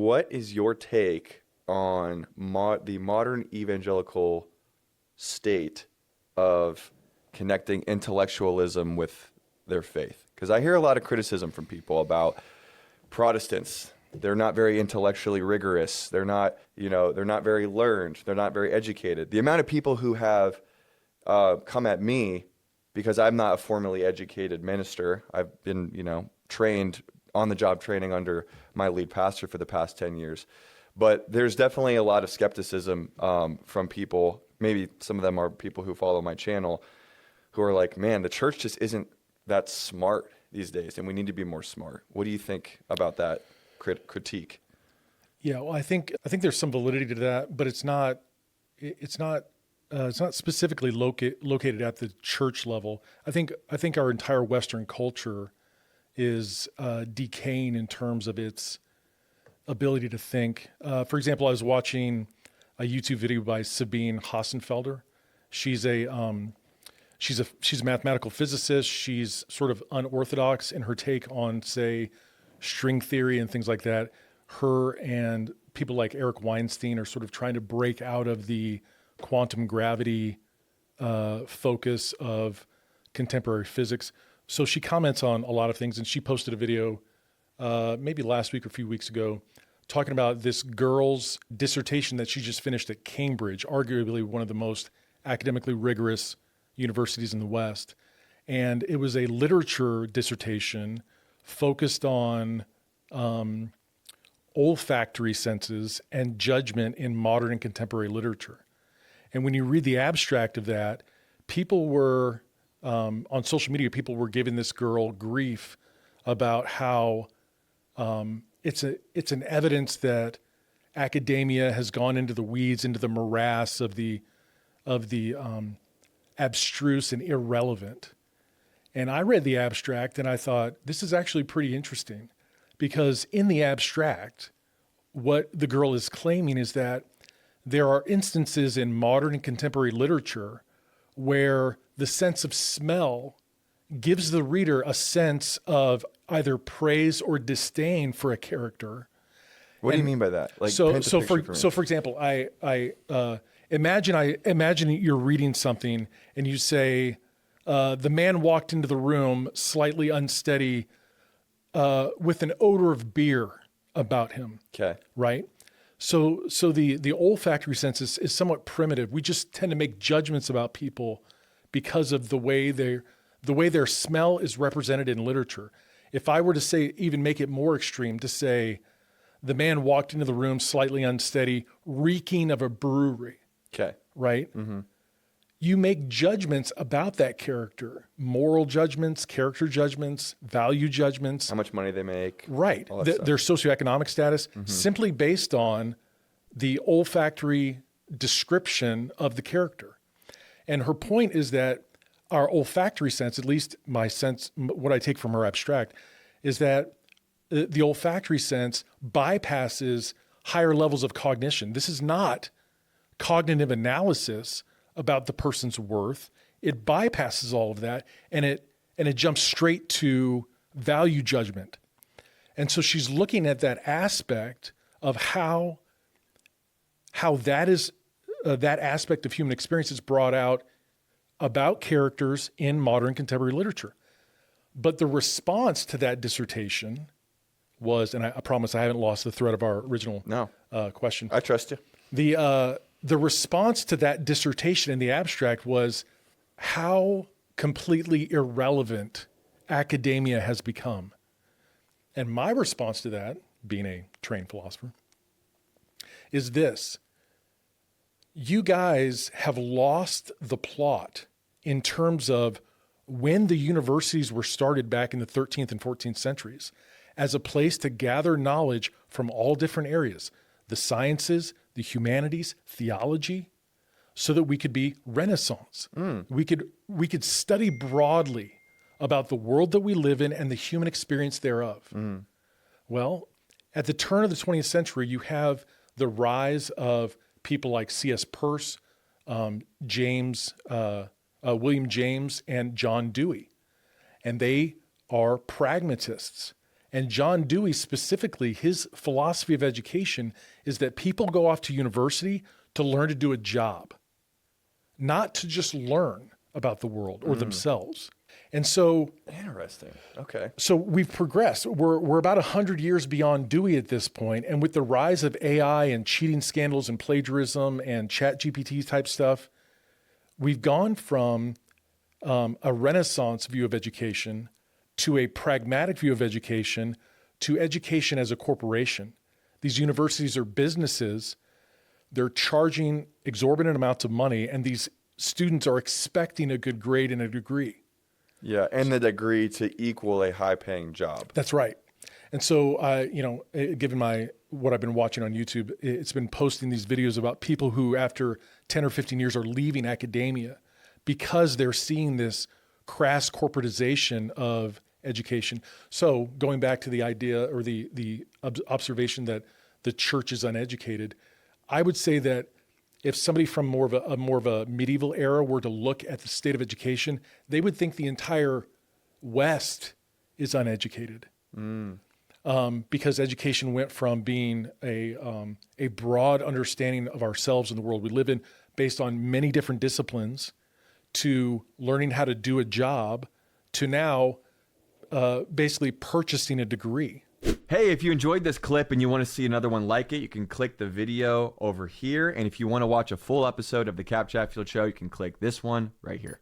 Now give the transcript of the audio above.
what is your take on the modern evangelical state of connecting intellectualism with their faith? Because I hear a lot of criticism from people about Protestants. They're not very intellectually rigorous. They're not very learned. They're not very educated. The amount of people who have come at me because I'm not a formally educated minister. I've been, trained on-the-job training under my lead pastor for the past 10 years. But there's definitely a lot of skepticism from people. Maybe some of them are people who follow my channel who are like, man, the church just isn't that smart these days, and we need to be more smart. What do you think about that critique? Yeah, well, I think there's some validity to that, but it's not specifically located at the church level. I think our entire Western culture is decaying in terms of its ability to think. For example, I was watching a YouTube video by Sabine Hassenfelder. She's a mathematical physicist. She's sort of unorthodox in her take on, say, string theory and things like that. Her and people like Eric Weinstein are sort of trying to break out of the quantum gravity focus of contemporary physics. So she comments on a lot of things, and she posted a video maybe last week or a few weeks ago talking about this girl's dissertation that she just finished at Cambridge, arguably one of the most academically rigorous universities in the West. And it was a literature dissertation focused on olfactory senses and judgment in modern and contemporary literature. And when you read the abstract of that, people were, on social media, people were giving this girl grief about how it's an evidence that academia has gone into the weeds, into the morass of the abstruse and irrelevant. And I read the abstract and I thought, this is actually pretty interesting, because in the abstract, what the girl is claiming is that there are instances in modern and contemporary literature where the sense of smell gives the reader a sense of either praise or disdain for a character. What do you mean by that? Like, for example, I imagine you're reading something and you say, the man walked into the room slightly unsteady with an odor of beer about him. Okay. Right? So the olfactory sense is somewhat primitive. We just tend to make judgments about people because of the way their smell is represented in literature. If I were to say, even make it more extreme, to say the man walked into the room slightly unsteady, reeking of a brewery. Okay. Right? Mm-hmm. You make judgments about that character, moral judgments, character judgments, value judgments. How much money they make. Right. Their socioeconomic status, simply based on the olfactory description of the character. And her point is that our olfactory sense, at least my sense, what I take from her abstract, is that the olfactory sense bypasses higher levels of cognition. This is not cognitive analysis about the person's worth. It bypasses all of that, and it jumps straight to value judgment. And so she's looking at that aspect of how that is that aspect of human experience is brought out about characters in modern contemporary literature. But the response to that dissertation was, and I promise I haven't lost the thread of our original question. I trust you. The response to that dissertation in the abstract was how completely irrelevant academia has become. And my response to that, being a trained philosopher, is this: you guys have lost the plot in terms of when the universities were started back in the 13th and 14th centuries as a place to gather knowledge from all different areas, the sciences, the humanities, theology, so that we could be Renaissance. We could study broadly about the world that we live in and the human experience thereof. Well, at the turn of the 20th century, you have the rise of people like C.S. Peirce, William James, and John Dewey. And they are pragmatists. And John Dewey specifically, his philosophy of education is that people go off to university to learn to do a job, not to just learn about the world or themselves. And so, Interesting. Okay. so we've progressed. We're about 100 years beyond Dewey at this point, and with the rise of AI and cheating scandals and plagiarism and Chat GPT type stuff, we've gone from a Renaissance view of education to a pragmatic view of education to education as a corporation. These universities are businesses. They're charging exorbitant amounts of money, and these students are expecting a good grade and a degree. Yeah, and the degree to equal a high-paying job. That's right. And so, given what I've been watching on YouTube, it's been posting these videos about people who, after 10 or 15 years, are leaving academia because they're seeing this crass corporatization of education. So, going back to the idea or the observation that the church is uneducated, I would say that if somebody from more of a medieval era were to look at the state of education, they would think the entire West is uneducated. Because education went from being a broad understanding of ourselves and the world we live in based on many different disciplines to learning how to do a job to now basically purchasing a degree. Hey, if you enjoyed this clip and you want to see another one like it, you can click the video over here. And if you want to watch a full episode of the Cap Chatfield Show, you can click this one right here.